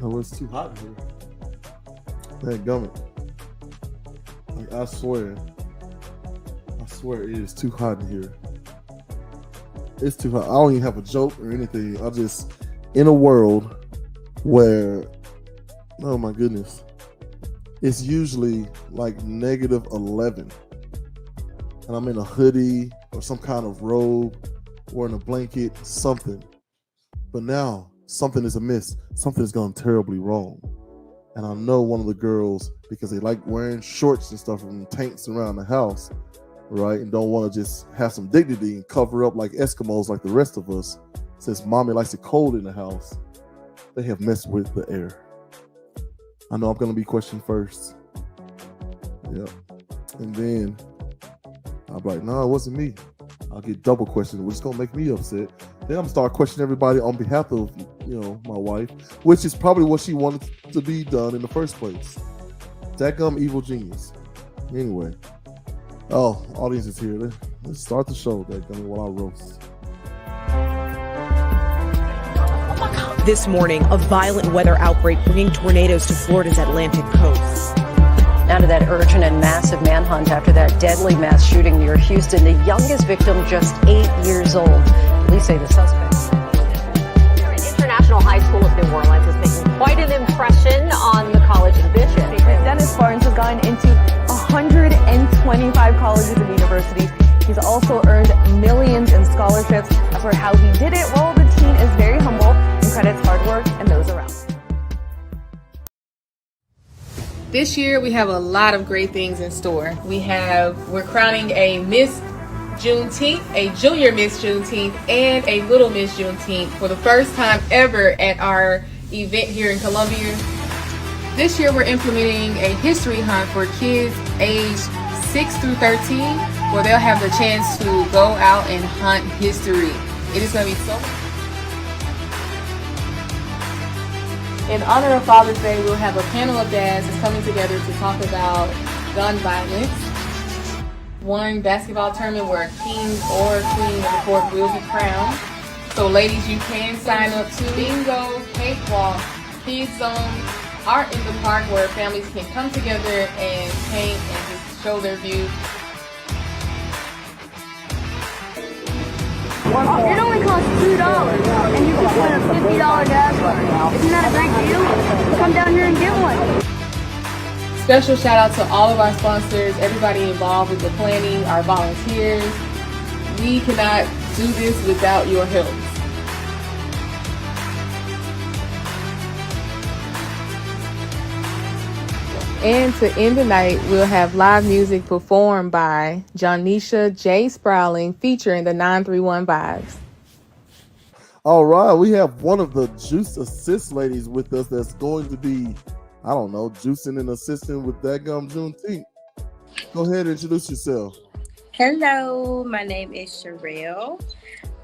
No, it's too hot in here. That gummit. Like, I swear it is too hot in here. It's too hot. I don't even have a joke or anything. I just in a world where, oh my goodness, it's usually like -11, and I'm in a hoodie or some kind of robe, or in a blanket, something. But now something is amiss. Something has gone terribly wrong. And I know one of the girls, because they like wearing shorts and stuff and tanks around the house, right? And don't want to just have some dignity and cover up like Eskimos like the rest of us, since mommy likes it cold in the house. They have messed with the air. I know I'm going to be questioned first. Yep. And then I'll be like, no, it wasn't me. I'll get double questioned, which is going to make me upset. Then I'm going to start questioning everybody on behalf of, my wife, which is probably what she wanted to be done in the first place. Dadgum evil genius. Anyway. Oh, audience is here. Let's start the show, Dadgum, while I roast. This morning, a violent weather outbreak bringing tornadoes to Florida's Atlantic coast. Now to that urgent and massive manhunt after that deadly mass shooting near Houston. The youngest victim, just 8 years old. Police say the suspect. International High School of New Orleans is making quite an impression on the college in Bishop. Dennis Barnes has gone into 125 colleges and universities. He's also earned millions in scholarships. As for how he did it, well, the teen is very humble and credits hard work and those around. This year we have a lot of great things in store. We're crowning a Miss Juneteenth, a Junior Miss Juneteenth, and a Little Miss Juneteenth for the first time ever at our event here in Columbia. This year we're implementing a history hunt for kids aged 6 through 13, where they'll have the chance to go out and hunt history. It is going to be so much. In honor of Father's Day, we'll have a panel of dads that's coming together to talk about gun violence. One basketball tournament where a king or queen of the court wields a crown. So ladies, you can sign up to bingo, cakewalk, kids zone, art in the park, where families can come together and paint and just show their views. It only costs $2 and you can win a $50 gas card. Isn't that a great deal? Come down here and get one. Special shout out to all of our sponsors, everybody involved with the planning, our volunteers. We cannot do this without your help. And to end the night, we'll have live music performed by Jonisha J. Sprouling featuring the 931 Vibes. All right, we have one of the Juice Assist ladies with us that's going to be, I don't know, juicing and assisting with Dadgum Juneteenth. Go ahead and introduce yourself. Hello, my name is Cherell.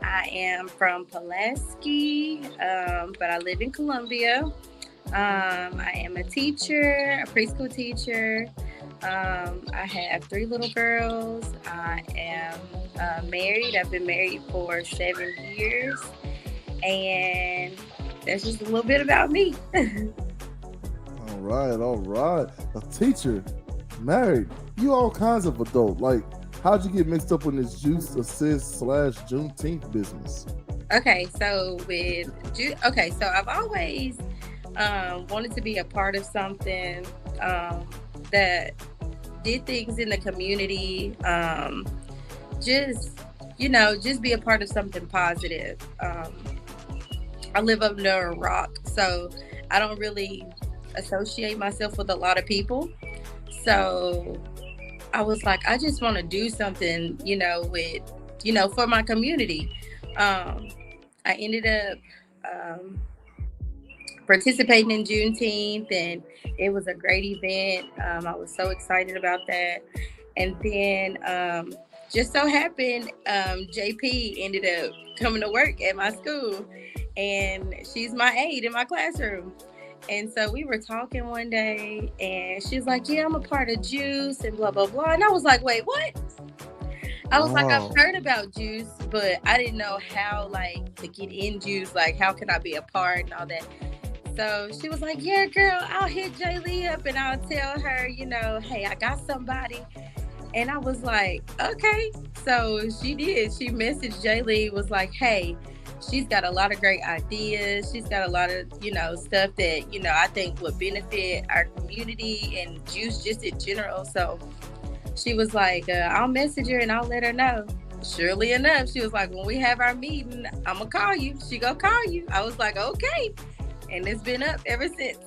I am from Pulaski, but I live in Columbia. I am a teacher, a preschool teacher. I have 3 little girls. I am married. I've been married for 7 years. And that's just a little bit about me. All right. A teacher, married. You all kinds of adult. Like, how'd you get mixed up in this Juice Assist / Juneteenth business? Okay, so I've always wanted to be a part of something that did things in the community. Just be a part of something positive. I live up near a rock, so I don't really associate myself with a lot of people. So I was like, I just want to do something, for my community. I ended up participating in Juneteenth, and it was a great event. I was so excited about that. And then just so happened, JP ended up coming to work at my school, and she's my aide in my classroom. And so we were talking one day, and she's like, yeah, I'm a part of Juice and blah, blah, blah. And I was like, wait, what? I was like, I've heard about Juice, but I didn't know how, to get in Juice. Like, how can I be a part and all that? So she was like, yeah, girl, I'll hit Jaylee up and I'll tell her, hey, I got somebody. And I was like, okay. So she did. She messaged Jaylee, was like, hey, she's got a lot of great ideas. She's got a lot of, stuff that, I think would benefit our community and Juice just in general. So she was like, I'll message her and I'll let her know. Surely enough, she was like, when we have our meeting, I'm going to call you. She going to call you. I was like, okay. And it's been up ever since.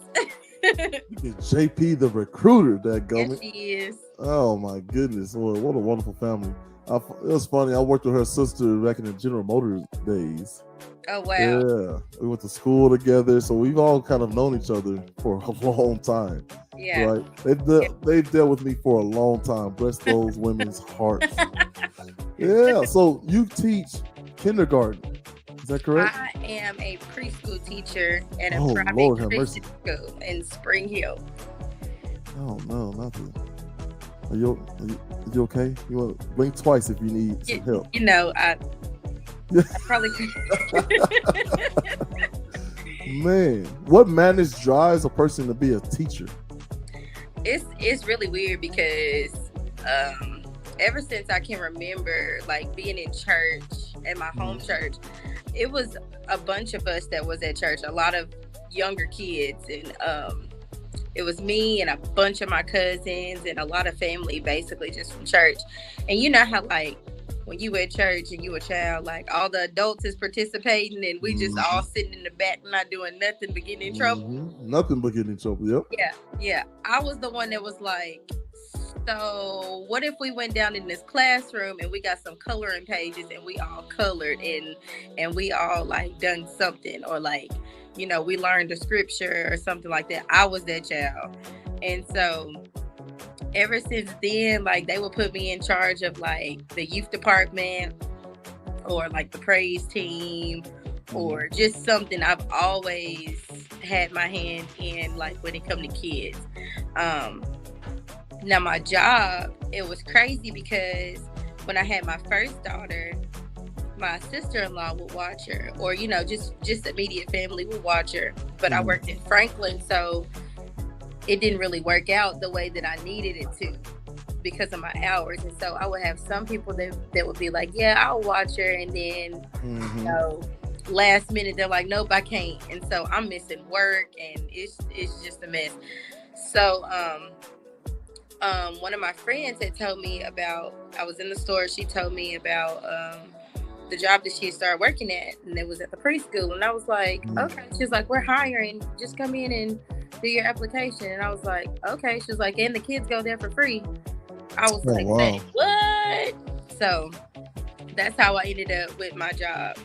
JP the recruiter, that Yes, she is. Oh my goodness. Well, what a wonderful family. It was funny. I worked with her sister back in the General Motors days. Oh, wow. Yeah. We went to school together. So we've all kind of known each other for a long time. Yeah. Right. They've dealt with me for a long time. Bless those women's hearts. Yeah. So you teach kindergarten. Is that correct? I am a preschool teacher at a Oh, private Lord have mercy. Christian school in Spring Hill. Oh no, nothing. Are you okay? You want to blink twice if you need some help. I probably could. Man, what madness drives a person to be a teacher? It's really weird because ever since I can remember, like being in church at my home church, it was a bunch of us that was at church, a lot of younger kids, and it was me and a bunch of my cousins and a lot of family basically just from church. And you know how like when you at church and you a child, like all the adults is participating and we just all sitting in the back not doing nothing but getting in trouble. Nothing but getting in trouble. Yep. Yeah. I was the one that was like, so what if we went down in this classroom and we got some coloring pages and we all colored and we all like done something, or like, we learned a scripture or something like that. I was that child. And so ever since then, like they would put me in charge of like the youth department or like the praise team or just something. I've always had my hand in, like when it come to kids. Now my job, it was crazy because when I had my first daughter, my sister-in-law would watch her, or just immediate family would watch her. But I worked in Franklin, so it didn't really work out the way that I needed it to because of my hours. And so I would have some people that would be like, yeah, I'll watch her, and then last minute they're like, nope, I can't. And so I'm missing work, and it's just a mess. So one of my friends had told me about, I was in the store, she told me about the job that she started working at, and it was at the preschool. And I was like, okay. She was like, we're hiring, just come in and do your application. And I was like, okay. She was like, and the kids go there for free. I was like, wow. What? So that's how I ended up with my job.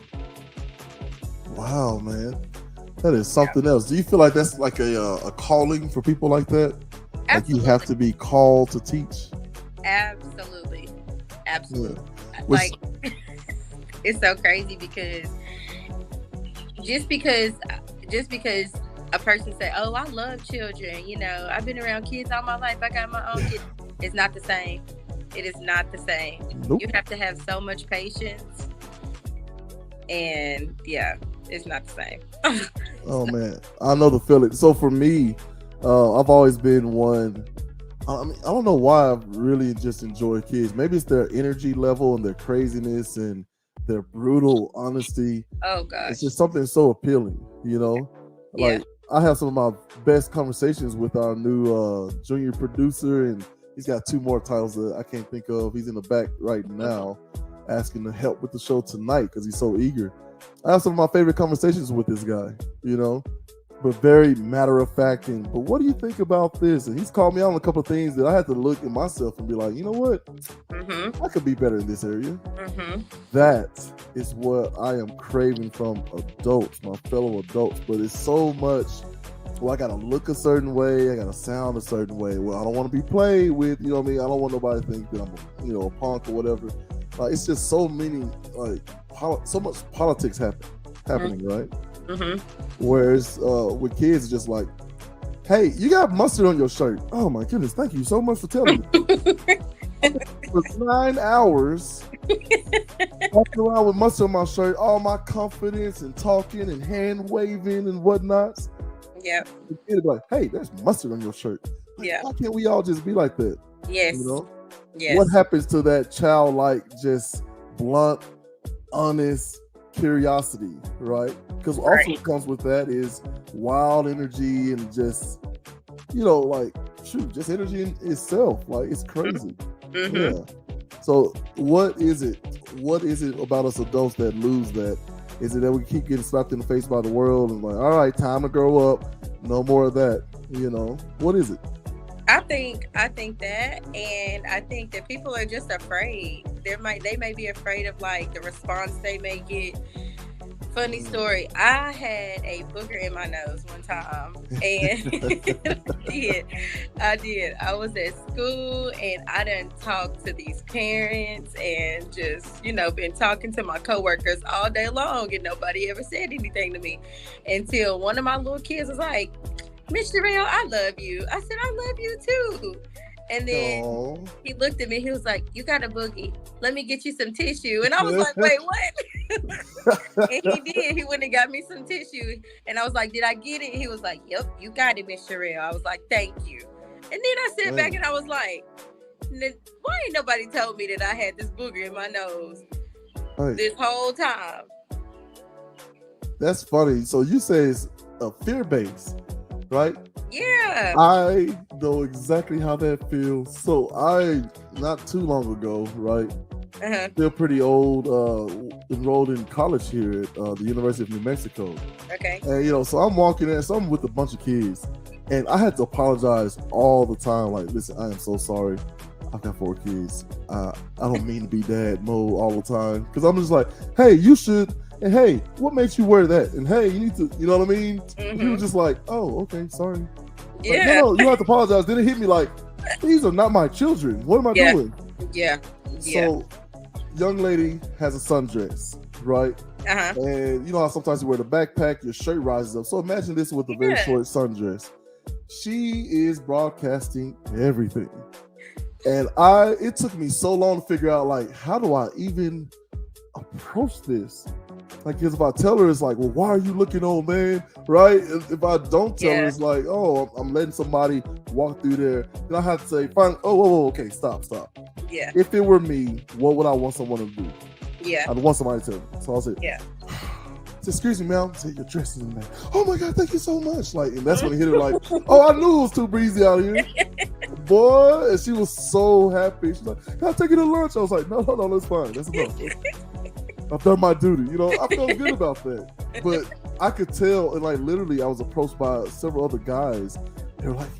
Wow, man. That is something else. Do you feel like that's like a calling for people like that? Absolutely. Like you have to be called to teach? Absolutely. Yeah. Like, it's so crazy because just because a person say, oh, I love children, I've been around kids all my life, I got my own kids, it's not the same. It is not the same. Nope. You have to have so much patience, and yeah, it's not the same. Oh man, I know the feeling. So for me, I've always been one. I mean, I don't know why I really just enjoy kids. Maybe it's their energy level and their craziness and their brutal honesty. Oh gosh, it's just something so appealing, Like I have some of my best conversations with our new junior producer, and he's got 2 more titles that I can't think of. He's in the back right now, asking to help with the show tonight because he's so eager. I have some of my favorite conversations with this guy, but very matter of fact. But what do you think about this? And he's called me out on a couple of things that I had to look at myself and be like, you know what? I could be better in this area. That is what I am craving from adults, my fellow adults. But it's so much. Well, I gotta look a certain way. I gotta sound a certain way. Well, I don't want to be played with. You know what I mean? I don't want nobody to think that I'm, a punk or whatever. It's just so many, so much politics happening, right? Whereas with kids, it's just like, hey, you got mustard on your shirt. Oh my goodness, thank you so much for telling me. For 9 hours, walking around with mustard on my shirt, all my confidence and talking and hand waving and whatnot. Yep. The kid be like, hey, there's mustard on your shirt. Like, Yeah. why can't we all just be like that? Yes. You know? Yes. What happens to that childlike, just blunt, honest curiosity, right? Because also Right. what comes with that is wild energy and just, you know, like, shoot, just energy in itself. Like, it's crazy. Mm-hmm. Yeah. So what is it? What is it about us adults that lose that? Is it that we keep getting slapped in the face by the world and like, all right, time to grow up. No more of that. You know, what is it? I think that, and I think that people are just afraid. They may be afraid of like the response they may get. Funny story. I had a booger in my nose one time, and I did. I was at school, and I done talked to these parents, and just been talking to my coworkers all day long, and nobody ever said anything to me until one of my little kids was like, "Miss Cherell, I love you." I said, "I love you too." And then he looked at me. He was like, "You got a boogie. Let me get you some tissue." And I was like, "Wait, what?" And he did. He went and got me some tissue. And I was like, "Did I get it?" He was like, "Yep, you got it, Miss Cherell." I was like, "Thank you." And then I sat back and I was like, "Why ain't nobody told me that I had this booger in my nose this whole time?" That's funny. So you say it's a fear base, right? Yeah. I know exactly how that feels. So I, not too long ago, right? Still pretty old, enrolled in college here at the University of New Mexico. Okay. And, so I'm walking in, so I'm with a bunch of kids. And I had to apologize all the time. Like, listen, I am so sorry. I've got 4 kids. I don't mean to be dad mode all the time. Because I'm just like, hey, you should. And hey, what makes you wear that? And hey, you need to, you know what I mean? He was just like, oh, okay, sorry. Yeah. Like, no, you have to apologize. Then it hit me like, these are not my children. What am I doing? Yeah. So, young lady has a sundress, right? And you know how sometimes you wear the backpack, your shirt rises up. So imagine this with a very short sundress. She is broadcasting everything. And it took me so long to figure out, like, how do I even approach this? Like, because if I tell her, it's like, well, why are you looking, old man? Right? If I don't tell her, it's like, oh, I'm letting somebody walk through there. Then I have to say, fine, okay, stop. Yeah. If it were me, what would I want someone to do? Yeah. I'd want somebody to tell me. So I'll say, excuse me, ma'am. Say your dress is in there. Oh my God, thank you so much. Like, and that's when he hit her like, oh, I knew it was too breezy out here. Boy, and she was so happy. She's like, can I take you to lunch? I was like, no, that's fine. That's enough. I've done my duty. I felt good about that. But I could tell, and like literally I was approached by several other guys. They were like,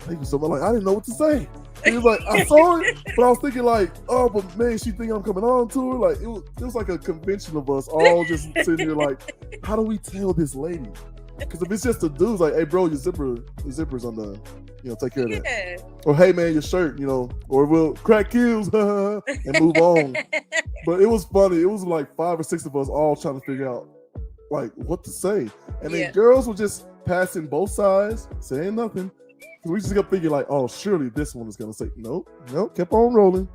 thank you so much. Like, I didn't know what to say. He was like, I saw it, but I was thinking like, oh, but man, she think I'm coming on to her. Like, it was like a convention of us all just sitting here like, how do we tell this lady? Because if it's just the dudes, like, hey, bro, your zipper's undone. Take care of that. Or hey, man, your shirt, or we'll crack kills and move on. But it was funny. It was like 5 or 6 of us all trying to figure out like what to say. And then girls were just passing both sides, saying nothing. We just kept thinking like, oh, surely this one is going to say, nope, kept on rolling.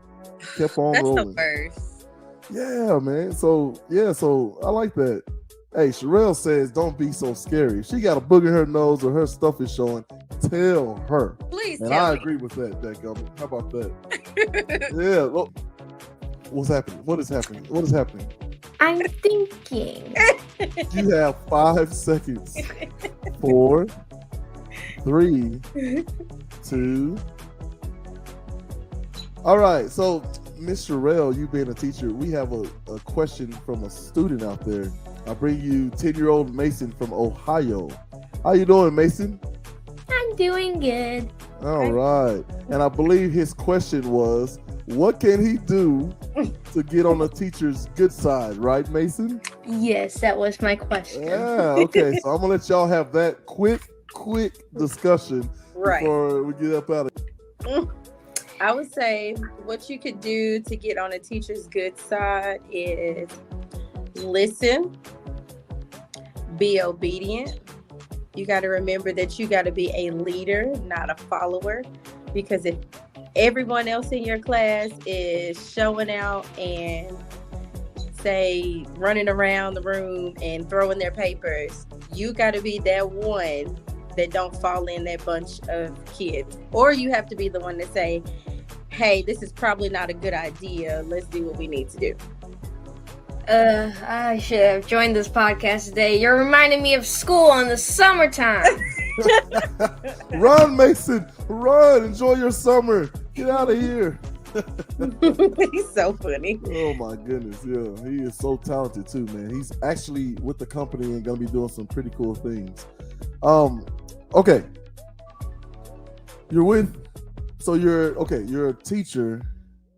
That's rolling. The worst. Yeah, man. So I like that. Hey, Cherell says, don't be so scary. If she got a booger in her nose or her stuff is showing, tell her. Please and tell I me. agree with that, Gummy. How about that? Yeah. Look, what's happening? What is happening? I'm thinking. You have 5 seconds. 4, 3, 2. All right. So, Miss Cherell, you being a teacher, we have a question from a student out there. I bring you 10-year-old Mason from Ohio. How you doing, Mason? I'm doing good. All right. And I believe his question was, what can he do to get on a teacher's good side, right, Mason? Yes, that was my question. Yeah, okay. So I'm going to let y'all have that quick discussion before we get up out of here. I would say what you could do to get on a teacher's good side is listen, be obedient. You got to remember that you got to be a leader, not a follower, because if everyone else in your class is showing out and say running around the room and throwing their papers, you got to be that one that don't fall in that bunch of kids. Or you have to be the one to say, hey, this is probably not a good idea. Let's do what we need to do. I should have joined this podcast today. You're reminding me of school in the summertime. Run, Mason. Run. Enjoy your summer. Get out of here. He's so funny. Oh my goodness, yeah. He is so talented too, man. He's actually with the company and gonna be doing some pretty cool things. Okay. You're a teacher.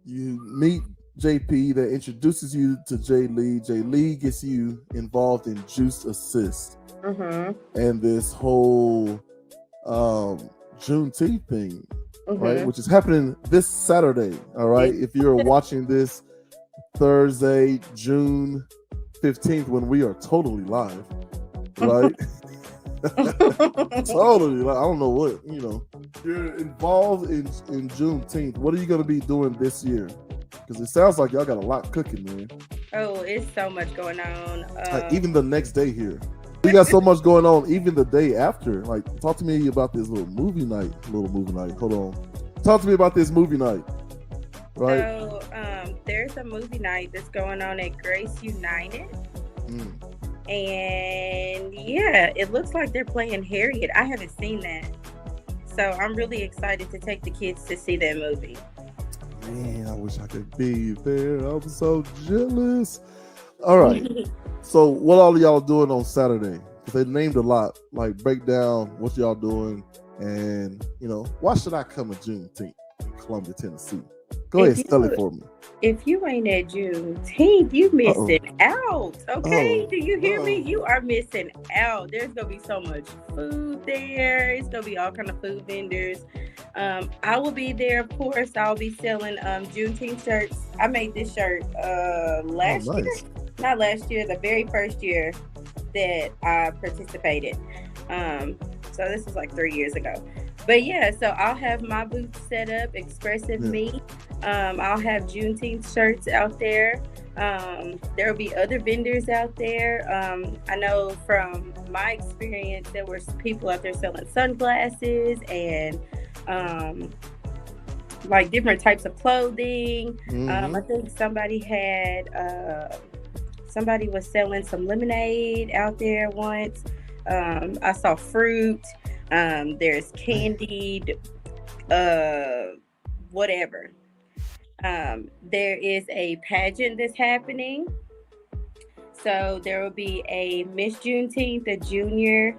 You meet JP that introduces you to J Lee. J Lee gets you involved in Juice Assist and this whole Juneteenth thing, right? Which is happening this Saturday. All right. If you're watching this Thursday, June 15th, when we are totally live, right? Totally. Like, I don't know what, you're involved in Juneteenth. What are you going to be doing this year? Because it sounds like y'all got a lot cooking, man. Oh, it's so much going on. Even the next day here. We got so much going on, even the day after. Like, talk to me about this little movie night. Hold on. Talk to me about this movie night. Right? So, there's a movie night that's going on at Grace United. And yeah, it looks like they're playing Harriet. I haven't seen that. So I'm really excited to take the kids to see that movie. Man, I wish I could be there. I'm so jealous. All right. So what all of y'all doing on Saturday? Because they named a lot. Like, break down what y'all doing. And, why should I come to Juneteenth in Columbia, Tennessee? Go ahead, spell it for me. If you ain't at Juneteenth, you missing out. Okay? Do you hear me? You are missing out. There's going to be so much food there. It's going to be all kind of food vendors. I will be there, of course. I'll be selling Juneteenth shirts. I made this shirt last year. Not last year, the very first year that I participated. So this was like 3 years ago. But yeah, so I'll have my booth set up, Expressive Me. I'll have Juneteenth shirts out there. There will be other vendors out there. I know from my experience, there were people out there selling sunglasses and like different types of clothing. I think somebody was selling some lemonade out there once. I saw fruit. There's candied, whatever. There is a pageant that's happening. So there will be a Miss Juneteenth, a junior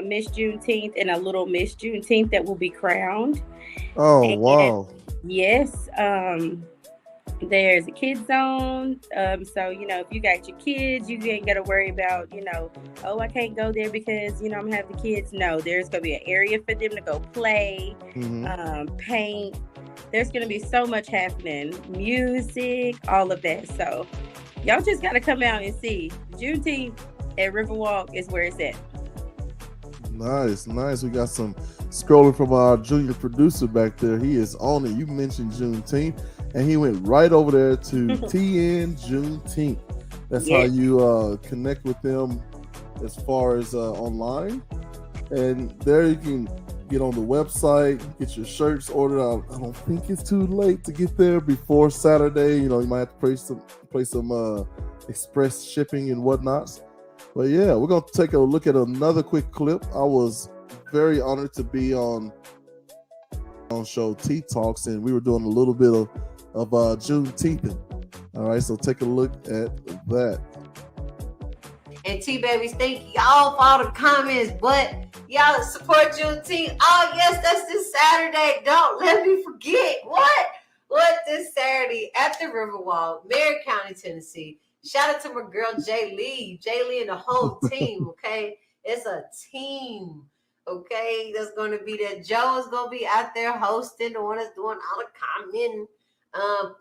Miss Juneteenth, and a little Miss Juneteenth that will be crowned. Oh, and, wow. Yes. There's a kid zone. So, if you got your kids, you ain't got to worry about, I can't go there because, I'm going to have the kids. No, there's going to be an area for them to go play, paint. There's going to be so much happening. Music, all of that. So y'all just got to come out and see. Juneteenth at Riverwalk is where it's at. Nice. We got some scrolling from our junior producer back there. He is on it. You mentioned Juneteenth. And he went right over there to TN Juneteenth. That's how you connect with them as far as online. And there you can get on the website, get your shirts ordered out. I don't think it's too late to get there before Saturday. You might have to pay some express shipping and whatnot. But yeah, we're going to take a look at another quick clip. I was very honored to be on show Tea Talks, and we were doing a little bit of Juneteenth. All right, so take a look at that. And T-Babies, thank y'all for all the comments, but y'all support Juneteenth. Oh, yes, that's this Saturday. Don't let me forget. What this Saturday at the Riverwalk, Marion County, Tennessee. Shout out to my girl, J Lee and the whole team, okay? It's a team, okay? That's going to be there. Joe is going to be out there hosting, the one that's doing all the commenting.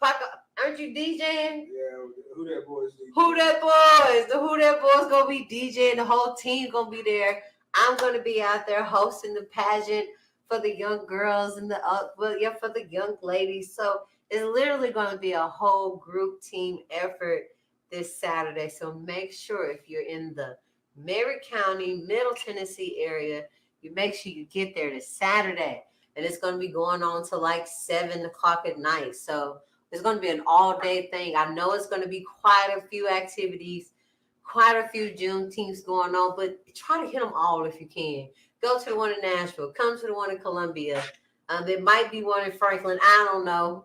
Paco, aren't you DJing? Yeah, Who That Boys. Who That Boys. The Who That Boys going to be DJing. The whole team going to be there. I'm going to be out there hosting the pageant for the young girls and for the young ladies. So it's literally going to be a whole group team effort. this Saturday. So make sure if you're in the Merritt County, Middle Tennessee area, you make sure you get there this Saturday. And it's going to be going on to like 7 o'clock at night. So it's going to be an all-day thing. I know it's going to be quite a few activities, quite a few Juneteenths going on, but try to hit them all if you can. Go to the one in Nashville. Come to the one in Columbia. There might be one in Franklin. I don't know.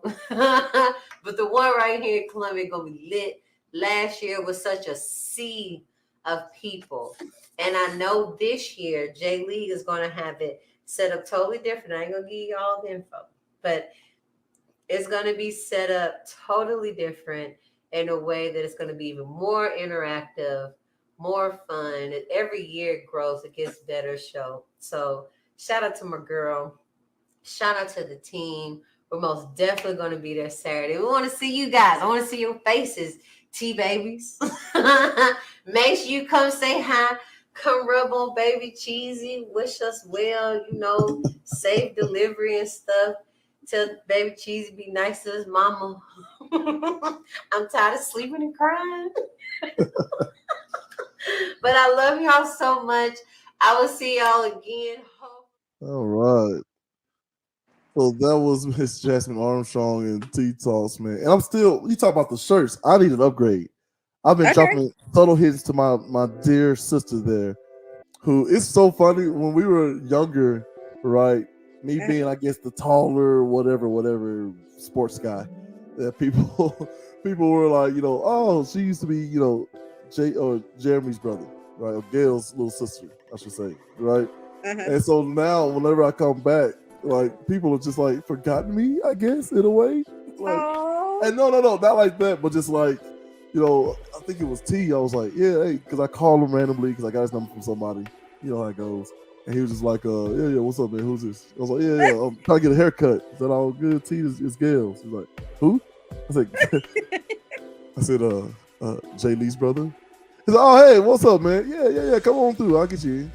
But the one right here in Columbia is going to be lit. Last year was such a sea of people. And I know this year, J-League is going to have it set up totally different. I ain't going to give you all the info. But it's going to be set up totally different in a way that it's going to be even more interactive, more fun. And every year it grows, it gets better show. So shout out to my girl. Shout out to the team. We're most definitely going to be there Saturday. We want to see you guys. I want to see your faces, T-babies. Make sure you come say hi. Come rub on Baby Cheesy. Wish us well, safe delivery and stuff. Tell Baby Cheesy be nice to his mama. I'm tired of sleeping and crying. But I love y'all so much. I will see y'all again. All right. So that was Miss Jasmine Armstrong and T-Talks, man. And I'm still, you talk about the shirts. I need an upgrade. I've been dropping subtle hints to my dear sister there, who is so funny. When we were younger, right? Me being, I guess, the taller, whatever sports guy, that people were like, oh, she used to be, Jeremy's brother, right? Or Gail's little sister, I should say, right? And so now, whenever I come back, like, people are just like forgotten me, I guess, in a way. Like, and no, not like that, but just like, I think it was T. I was like, yeah, hey, because I called him randomly because I got his number from somebody. You know how it goes. And he was just like, yeah, what's up, man? Who's this? I was like, yeah, I'm trying to get a haircut. I said, oh, good, T, it's Gail. He's like, who? I said, Jay Lee's brother. He's like, oh, hey, what's up, man? Yeah, come on through. I'll get you in.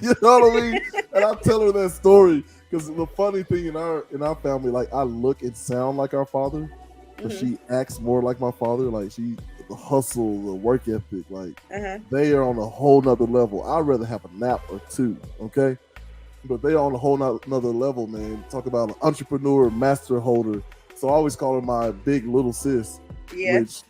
You know what I mean? And I tell her that story because the funny thing in our family, like, I look and sound like our father, but she acts more like my father. Like, the hustle, the work ethic, like, they are on a whole nother level. I'd rather have a nap or two, okay? But they are on a whole nother level, man. Talk about an entrepreneur, master holder. So I always call her my big little sis. Yeah. Which,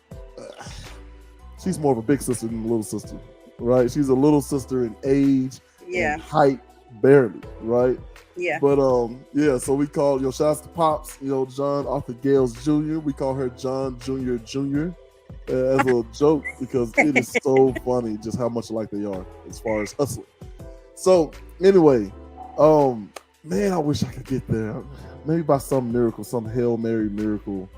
she's more of a big sister than a little sister, right? She's a little sister in age and height, barely, right? Yeah. But so we call, shout out to Pops, John Arthur Gales Jr. We call her John Jr. As a joke because it is so funny just how much alike they are as far as hustling. So anyway, man, I wish I could get there. Maybe by some miracle, some Hail Mary miracle,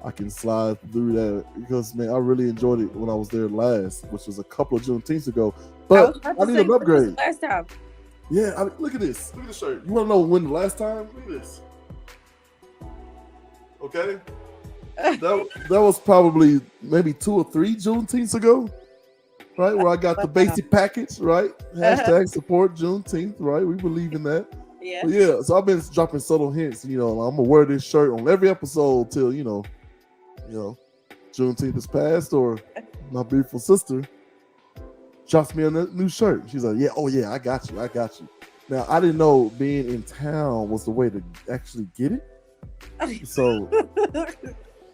I can slide through that because, man, I really enjoyed it when I was there last, which was a couple of Juneteenths ago. But I need an upgrade. Last time. Yeah, look at this. Look at the shirt. You want to know when the last time? Look at this. Okay. That was probably maybe 2 or 3 Juneteenths ago, right? Where I got the basic package, right? Hashtag support Juneteenth, right? We believe in that. Yeah. But yeah, so I've been dropping subtle hints. I'm gonna wear this shirt on every episode till Juneteenth is passed, or my beautiful sister drops me a new shirt. She's like, yeah, I got you. Now I didn't know being in town was the way to actually get it. So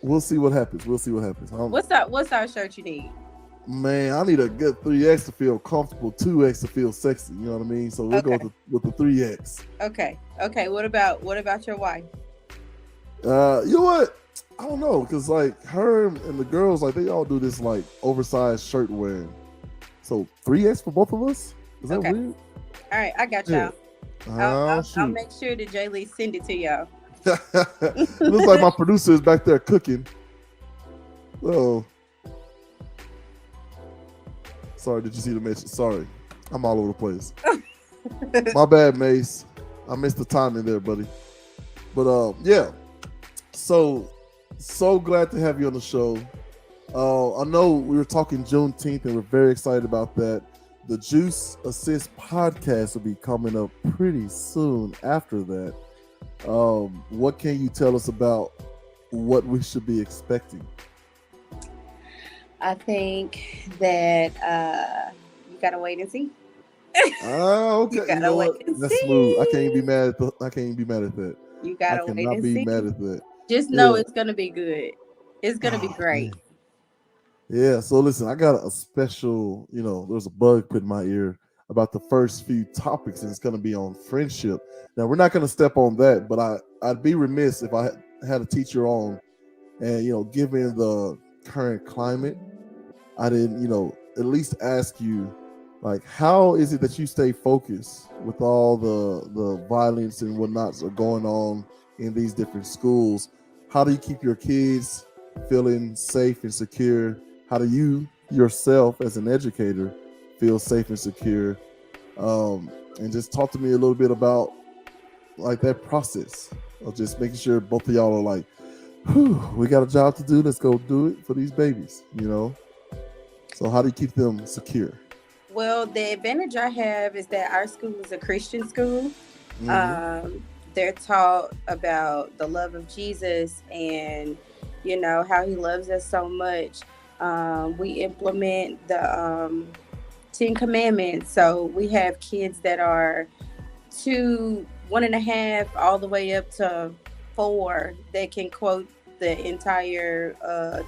we'll see what happens. What's our shirt you need? Man, I need a good 3X to feel comfortable, 2X to feel sexy. You know what I mean? So we'll go with the 3X. Okay. What about your wife? You know what? I don't know, because like her and the girls, like they all do this like oversized shirt wearing. So 3X for both of us? Is that weird? All right, I got y'all. I'll make sure that Jay Lee send it to y'all. It looks like my producer is back there cooking. Oh, sorry, did you see the mention? Sorry, I'm all over the place. My bad, Mace. I missed the timing there, buddy. But yeah, so glad to have you on the show. I know we were talking Juneteenth and we're very excited about that. The Juice Assist podcast will be coming up pretty soon after that. What can you tell us about what we should be expecting? I think that you gotta wait and see. Oh, okay. You know what? And That's see. smooth. I can't even be mad at I can't even be mad at that. You I gotta wait cannot and be see. mad at that. Just know Yeah. it's gonna be good. It's gonna be Oh, great. man. Yeah. So listen, I got a special, there's a bug put in my ear about the first few topics, and it's gonna be on friendship. Now we're not gonna step on that, but I'd be remiss if I had a teacher on and given the current climate, I didn't, at least ask you, like, how is it that you stay focused with all the violence and whatnots are going on in these different schools? How do you keep your kids feeling safe and secure? How do you yourself as an educator feel safe and secure? And just talk to me a little bit about like that process of just making sure both of y'all are like, whew, we got a job to do. Let's go do it for these babies, So how do you keep them secure? Well, the advantage I have is that our school is a Christian school. Mhm. They're taught about the love of Jesus and, how he loves us so much. We implement the 10 Commandments. So we have kids that are 2, 1.5, all the way up to 4 that can quote the entire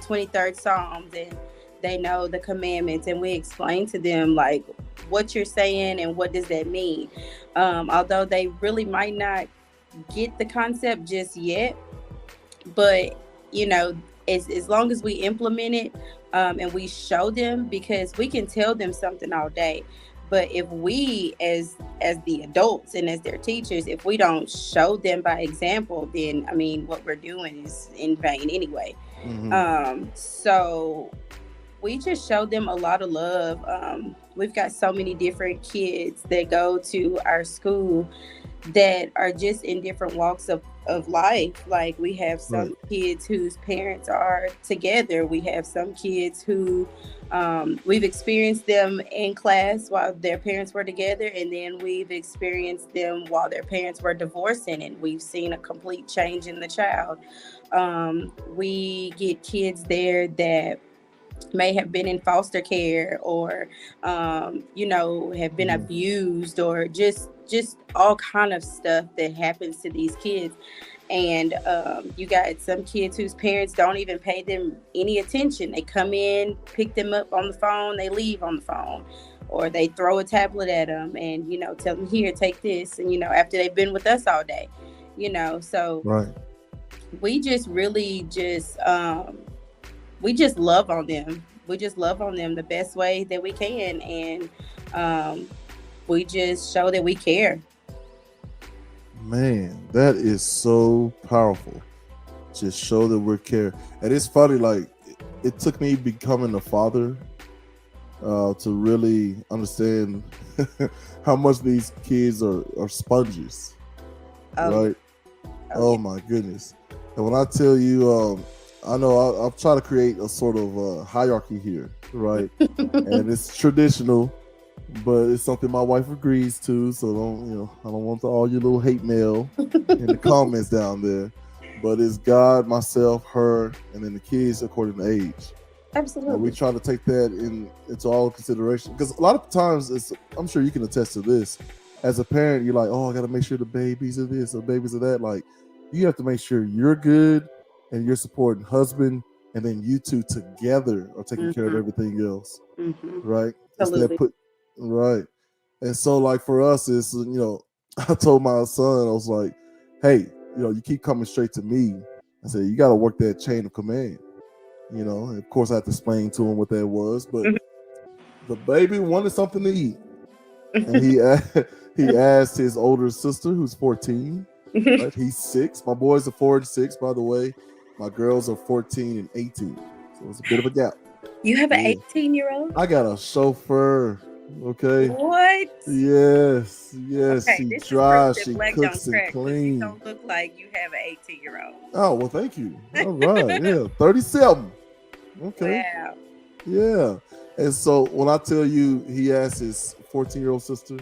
23rd Psalms, and they know the commandments, and we explain to them like what you're saying and what does that mean. Although they really might not get the concept just yet, but as long as we implement it, and we show them, because we can tell them something all day, but if we as the adults and as their teachers, if we don't show them by example, then what we're doing is in vain anyway. So we just show them a lot of love. We've got so many different kids that go to our school that are just in different walks of life. Like we have some kids whose parents are together. We have some kids who we've experienced them in class while their parents were together, and then we've experienced them while their parents were divorcing, and we've seen a complete change in the child. We get kids there that may have been in foster care or have been abused, or just all kind of stuff that happens to these kids. And you got some kids whose parents don't even pay them any attention. They come in, pick them up on the phone, they leave on the phone, or they throw a tablet at them and tell them, here, take this, and after they've been with us all day, so we just really we just love on them. We just love on them the best way that we can. And we just show that we care. Man, that is so powerful. Just show that we care. And it's funny, like, it took me becoming a father to really understand how much these kids are sponges. Right? Oh my goodness. And when I tell you, I know I'll try to create a sort of hierarchy here, right? And it's traditional, but it's something my wife agrees to. So I don't want all your little hate mail in the comments down there. But it's God, myself, her, and then the kids according to age. Absolutely. And we try to take that into all consideration, because a lot of times I'm sure you can attest to this. As a parent, you're like, oh, I got to make sure the babies are this or babies are that. Like, you have to make sure you're good and you're supporting husband, and then you two together are taking care of everything else, right? Absolutely. Right. And so, like, for us, it's I told my son, I was like, hey, you keep coming straight to me. I said, you got to work that chain of command. And of course, I had to explain to him what that was, but the baby wanted something to eat, and he asked his older sister, who's 14. Right? He's 6. My boys are 4 and 6, by the way. My girls are 14 and 18. So it's a bit of a gap. You have an 18-year-old? I got a chauffeur. Okay. What? Yes. Okay, she drives, she cooks and cleans. You don't look like you have an 18-year-old. Oh, well, thank you. All right. Yeah. 37. Okay. Wow. Yeah. And so when I tell you, he asked his 14-year-old sister,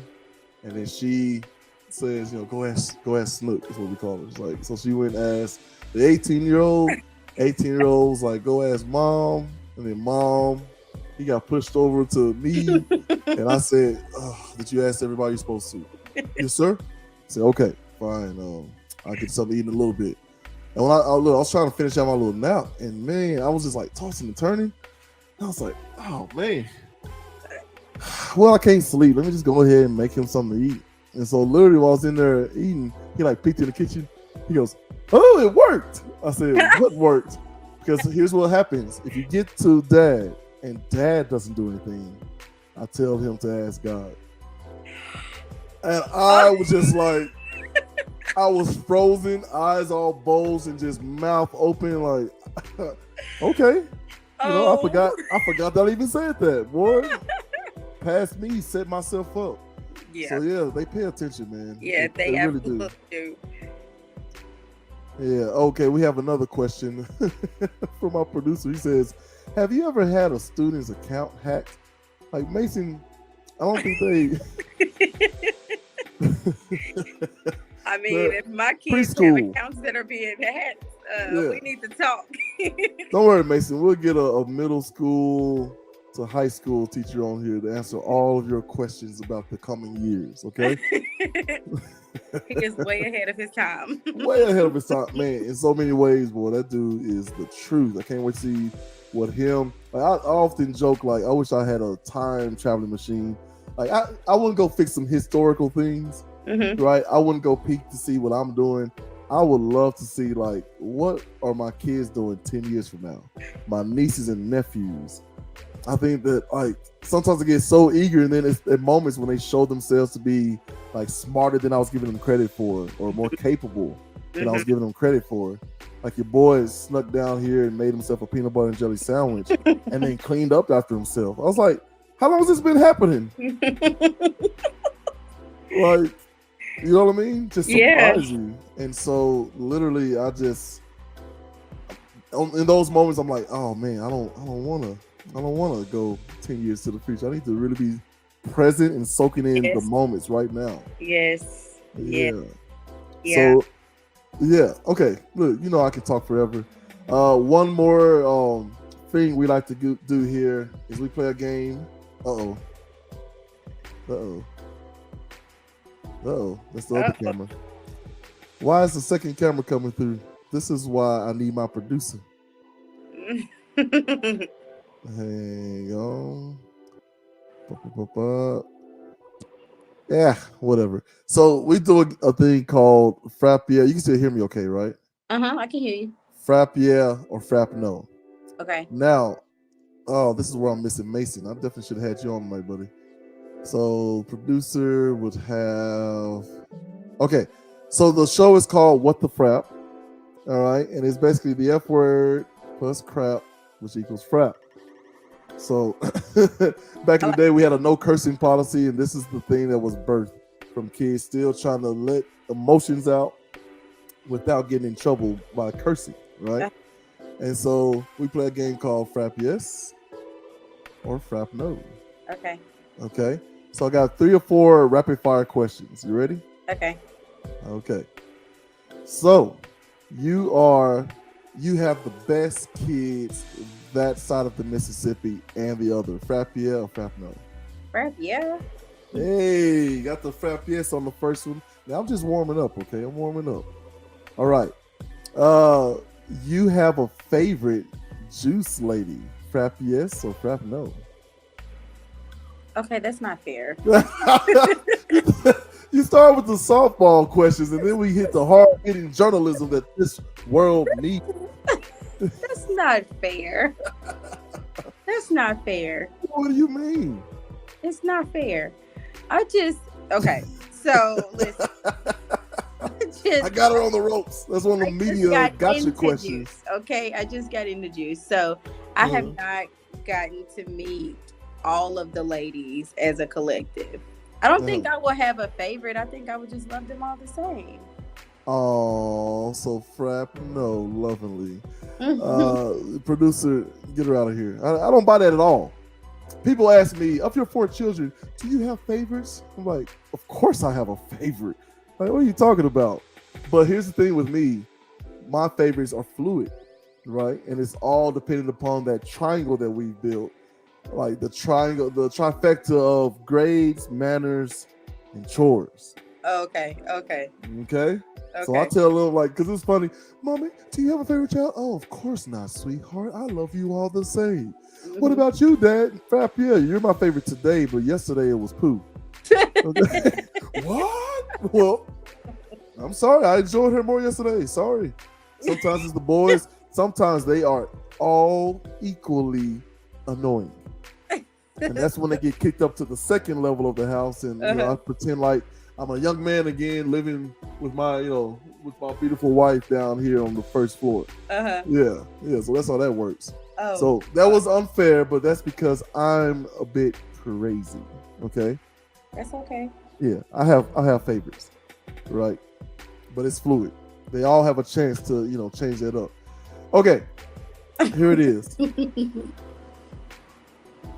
and then she says, go ask Snook, is what we call it. It's like, so she went and asked the 18-year-old. 18-year-old's like, go ask mom. And then Mom, he got pushed over to me. And I said, did you ask everybody you're supposed to? Yes, sir. I said, okay, fine. I'll get something to eat in a little bit. And when I was trying to finish out my little nap, and man, I was just like tossing and turning. I was like, oh man. Well, I can't sleep. Let me just go ahead and make him something to eat. And so literally while I was in there eating, he like peeked in the kitchen. He goes, oh, it worked. I said, what worked? Because here's what happens. If you get to Dad and Dad doesn't do anything, I tell him to ask God. And I was just like, I was frozen, eyes all bulged and just mouth open like, okay. You know, I forgot that I even said that, boy. Past me, set myself up. Yeah. So yeah, they pay attention, man. Yeah, they really do. Yeah, okay, we have another question from our producer. He says, have you ever had a student's account hacked? Like Mason, I don't think they... I mean, if my kids have accounts that are being hacked, we need to talk. Don't worry, Mason. We'll get a middle school to high school teacher on here to answer all of your questions about the coming years, okay? He is way ahead of his time. Way ahead of his time, man. In so many ways, boy, that dude is the truth. I can't wait to see what him... Like, I often joke, like, I wish I had a time traveling machine. Like, I wouldn't go fix some historical things, right? I wouldn't go peek to see what I'm doing. I would love to see, like, what are my kids doing 10 years from now? My nieces and nephews. I think that, like, sometimes I get so eager, and then it's at moments when they show themselves to be, like, smarter than I was giving them credit for, or more capable than I was giving them credit for. Like, your boy snuck down here and made himself a peanut butter and jelly sandwich and then cleaned up after himself. I was like, how long has this been happening? Like, you know what I mean? Just surprise you. And so literally I just, in those moments, I'm like, oh man, I don't want to go 10 years to the future. I need to really be present and soaking in the moments right now. Yes. Yeah. So, yeah. Okay. Look, you know I can talk forever. One more thing we like to do here is we play a game. Uh-oh. That's the other camera. Why is the second camera coming through? This is why I need my producer. Hang on. Yeah, whatever. So we do a thing called FRAP. Yeah, you can still hear me okay, right? I can hear you. FRAP yeah or FRAP no. Okay. Now, this is where I'm missing Mason. I definitely should have had you on, my buddy. So producer would have... Okay, so the show is called What the Frap. All right, and it's basically the F word plus crap, which equals frap. So back in the day, we had a no cursing policy, and this is the thing that was birthed from kids still trying to let emotions out without getting in trouble by cursing, right? And so we play a game called Frap Yes or Frap No. Okay. Okay. So I got 3 or 4 rapid fire questions. You ready? Okay. Okay. So you have the best kids that side of the Mississippi and the other. Frap yeah or Frap no? Frap yeah. Hey, got the Frap yes on the first one. Now I'm just warming up, okay? I'm warming up. All right. You have a favorite juice lady. Frap yes or Frap no? Okay, that's not fair. You start with the softball questions, and then we hit the hard-hitting journalism that this world needs. That's not fair. That's not fair. What do you mean? It's not fair. Okay, so listen. I got her on the ropes. That's one of the media gotcha questions. Juice, okay, I just got into juice. So I have not gotten to meet all of the ladies as a collective. I don't think I will have a favorite. I think I would just love them all the same. Oh, so Frap no, lovingly. Producer, get her out of here. I don't buy that at all. People ask me, of your 4 children, do you have favorites? I'm like, of course I have a favorite. Like, what are you talking about? But here's the thing with me. My favorites are fluid. right? And it's all dependent upon that triangle that we built, like the triangle, the trifecta of grades, manners, and chores. Okay. Okay. So I tell them, like, because it's funny, Mommy, do you have a favorite child? Oh, of course not, sweetheart. I love you all the same. What about you, Dad? Frap, yeah, you're my favorite today, but yesterday it was poo. Okay. What? Well, I'm sorry. I enjoyed her more yesterday. Sorry. Sometimes it's the boys. Sometimes they are all equally annoying. And that's when they get kicked up to the second level of the house. And you know, I pretend like I'm a young man again, living with my, with my beautiful wife down here on the first floor. Yeah. So that's how that works. Oh. So that was unfair, but that's because I'm a bit crazy. Okay. That's okay. Yeah, I have favorites, right? But it's fluid. They all have a chance to, change that up. Okay, here it is.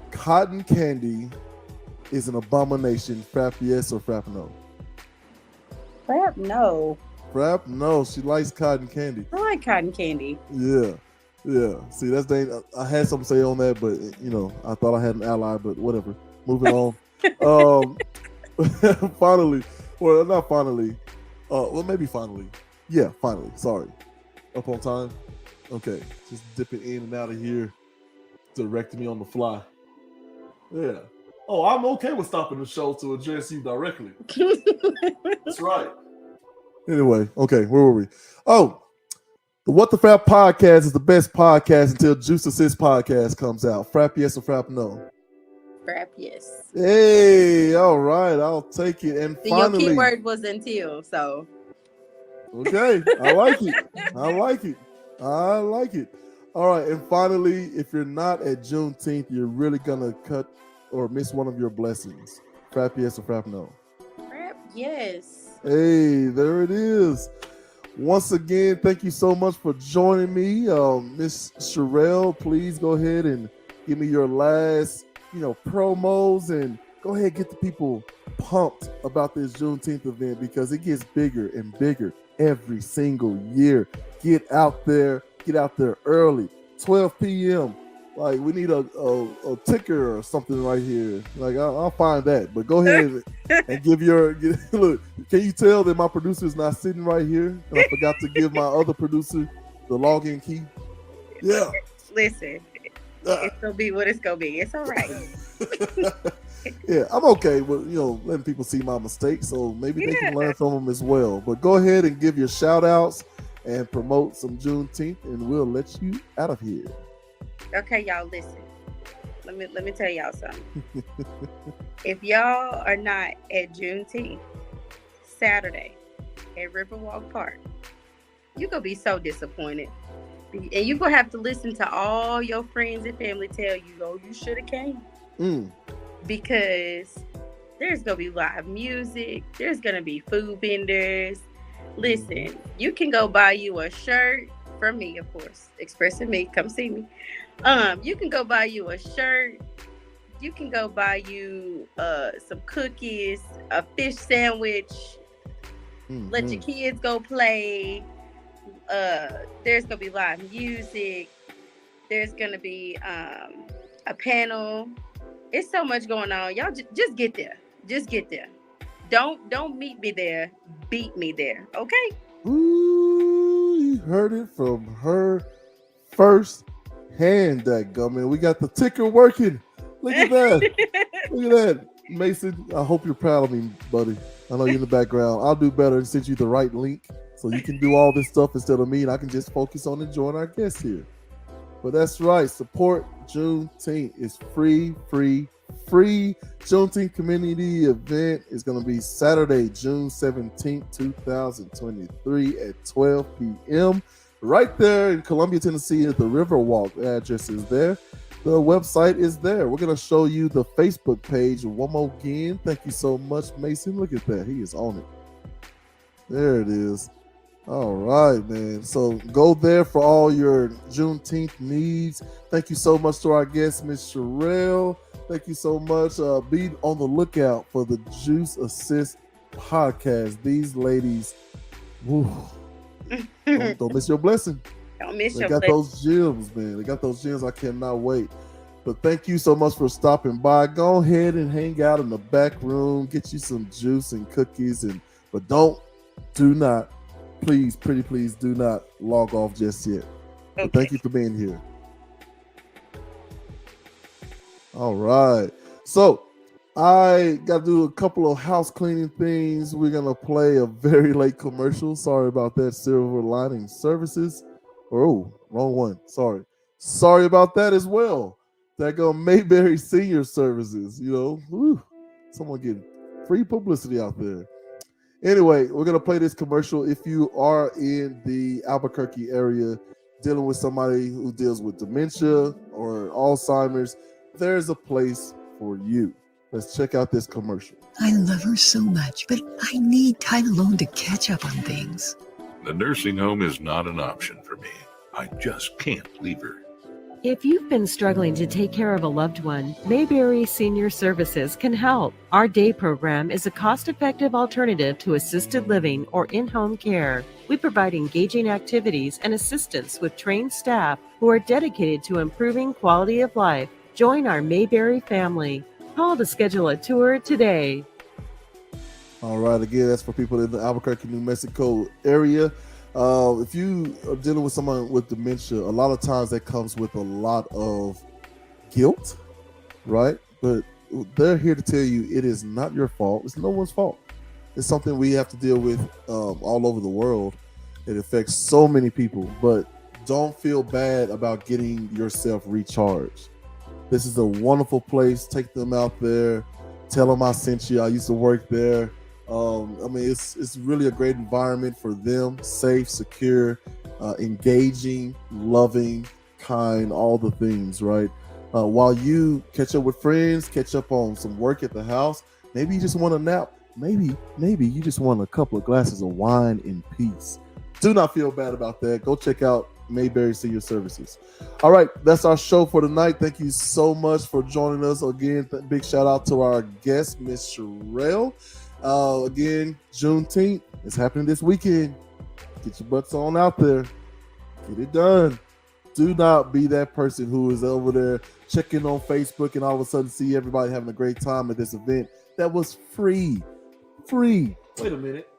Cotton candy is an abomination. Frap yes or frap no? Frap no. Frap no. She likes cotton candy. I like cotton candy. Yeah. See, that's dangerous. I had something to say on that, but I thought I had an ally, but whatever. Moving on. Finally, well, not finally. Well, maybe finally. Yeah, finally. Sorry. Up on time. Okay, just dipping in and out of here, directing me on the fly. Yeah. Oh, I'm okay with stopping the show to address you directly. That's right. Anyway, okay, where were we? Oh, the What the Frap podcast is the best podcast until Juice Assist podcast comes out. Frap yes or frap no? Frap yes. Hey, all right, I'll take it. And finally, your keyword was until, so. Okay, I like it. All right, and finally, if you're not at Juneteenth, you're really gonna cut or miss one of your blessings. Frap yes or frap no? Frap yes. Hey, there it is. Once again, thank you so much for joining me. Miss Cherell, please go ahead and give me your last, promos, and go ahead and get the people pumped about this Juneteenth event, because it gets bigger and bigger every single year. Get out there early. 12 p.m. Like, we need a ticker or something right here. Like, I'll find that. But go ahead and give look. Can you tell that my producer is not sitting right here? And I forgot to give my other producer the login key. Yeah. Listen, it's gonna be what it's gonna be. It's all right. Yeah, I'm okay with letting people see my mistakes, so maybe they can learn from them as well. But go ahead and give your shout outs and promote some Juneteenth, and we'll let you out of here. Okay, y'all, listen. Let me tell y'all something. If y'all are not at Juneteenth Saturday at Riverwalk Park, you're gonna be so disappointed. And you're gonna have to listen to all your friends and family tell you, oh, you should have came. Because there's gonna be live music, there's gonna be food vendors. Listen, you can go buy you a shirt from me, of course, expressing me, come see me. You can go buy you a shirt, you can go buy you some cookies, a fish sandwich, let your kids go play. There's gonna be live music, there's gonna be a panel. It's so much going on. Y'all just get there. Just get there. Don't meet me there. Beat me there. Okay? Ooh, you heard it from her first hand, that gummy. We got the ticker working. Look at that. Look at that. Mason, I hope you're proud of me, buddy. I know you're in the background. I'll do better and send you the right link so you can do all this stuff instead of me, and I can just focus on enjoying our guests here. But that's right. Support Juneteenth. It's free. Juneteenth community event is going to be Saturday, June 17th, 2023 at 12 p.m. Right there in Columbia, Tennessee at the Riverwalk. The address is there. The website is there. We're going to show you the Facebook page one more again. Thank you so much, Mason. Look at that. He is on it. There it is. All right, man. So go there for all your Juneteenth needs. Thank you so much to our guest, Miss Cherell. Thank you so much. Be on the lookout for the Juice Assist podcast. These ladies, don't miss your blessing. Don't miss They your got blessing. those gems, man. They got those gems. I cannot wait. But thank you so much for stopping by. Go ahead and hang out in the back room. Get you some juice and cookies. But do not, please, pretty please, do not log off just yet. But thank you for being here. All right. So I got to do a couple of house cleaning things. We're going to play a very late commercial. Sorry about that, Silver Lining Services. Oh, wrong one. Sorry about that as well. That go Mayberry Senior Services. Someone getting free publicity out there. Anyway, we're going to play this commercial. If you are in the Albuquerque area dealing with somebody who deals with dementia or Alzheimer's, there's a place for you. Let's check out this commercial. I love her so much, but I need time alone to catch up on things. The nursing home is not an option for me. I just can't leave her. If you've been struggling to take care of a loved one, Mayberry Senior Services can help. Our day program is a cost-effective alternative to assisted living or in-home care. We provide engaging activities and assistance with trained staff who are dedicated to improving quality of life. Join our Mayberry family. Call to schedule a tour today. All right, again, that's for people in the Albuquerque, New Mexico area. If you are dealing with someone with dementia, a lot of times that comes with a lot of guilt, right? But they're here to tell you it is not your fault. It's no one's fault. It's something we have to deal with all over the world. It affects so many people, but don't feel bad about getting yourself recharged. This is a wonderful place. Take them out there. Tell them I sent you. I used to work there. It's really a great environment for them. Safe, secure, engaging, loving, kind, all the things, right? While you catch up with friends, catch up on some work at the house, maybe you just want a nap. Maybe you just want a couple of glasses of wine in peace. Do not feel bad about that. Go check out Mayberry Senior Services. All right, that's our show for tonight. Thank you so much for joining us. Again, big shout out to our guest, Miss Cherell. Again, Juneteenth is happening this weekend. Get your butts on out there. Get it done. Do not be that person who is over there checking on Facebook and all of a sudden see everybody having a great time at this event that was free. Wait a minute.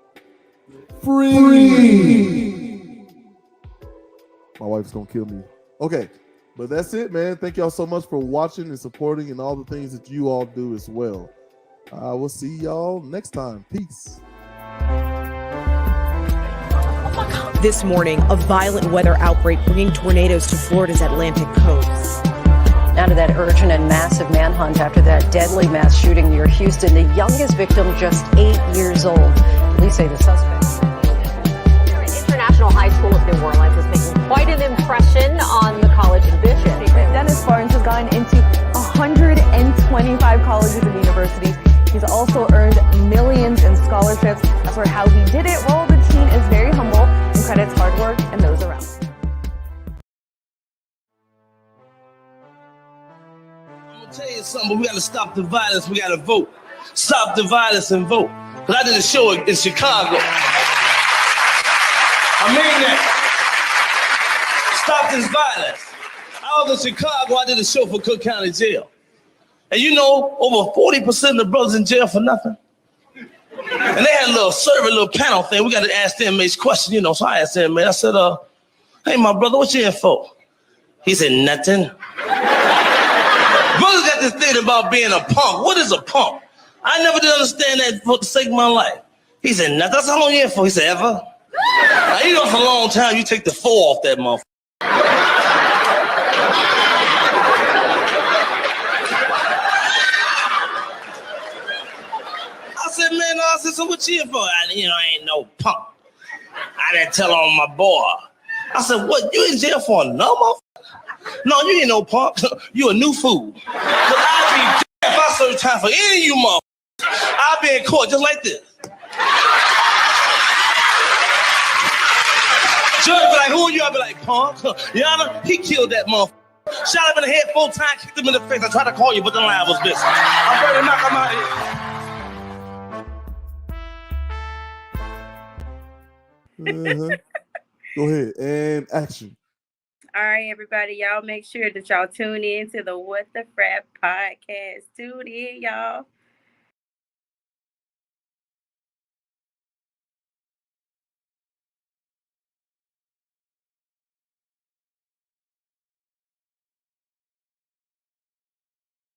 Free. My wife's gonna kill me. Okay, but that's it, man. Thank y'all so much for watching and supporting and all the things that you all do as well. We'll see y'all next time. Peace. This morning, a violent weather outbreak bringing tornadoes to Florida's Atlantic coast. Now to that urgent and massive manhunt after that deadly mass shooting near Houston. The youngest victim, just 8 years old. Police say the suspect. International High School of New Orleans is making quite an impression on the college admission. Dennis Barnes has gone into 125 colleges and universities. He's also earned millions in scholarships. As for how he did it, well, the teen is very humble and credits hard work and those around. I'm gonna tell you something, but we gotta stop the violence. We gotta vote. Stop the violence and vote. Because I did a show in Chicago. I mean that. Stop this violence. I was in Chicago. I did a show for Cook County Jail. And you know, over 40% of the brothers in jail for nothing. And they had a little survey, little panel thing. We got to ask the inmates questions, you know. So I asked the inmate, I said, hey, my brother, what you in for? He said, nothing. Brothers got this thing about being a punk. What is a punk? I never did understand that for the sake of my life. He said, nothing. That's how long you in for? He said, ever? Now, you know, for a long time, you take the 4 off that motherfucker. I said, so what you in for? I ain't no punk. I didn't tell on my boy. I said, what, you in jail for no motherfucker? No, you ain't no punk. You a new fool. Cause I'll be dead if I serve time for any of you motherfuckers. I'll be in court just like this. Judge be like, who are you? I'll be like, punk. Your Honor, he killed that motherfucker. Shot him in the head 4 times, kicked him in the face. I tried to call you, but the line was busy. I'm ready to knock him out here. Go ahead and action. All right, everybody, y'all make sure that y'all tune in to the What the Frap podcast. Tune in, y'all.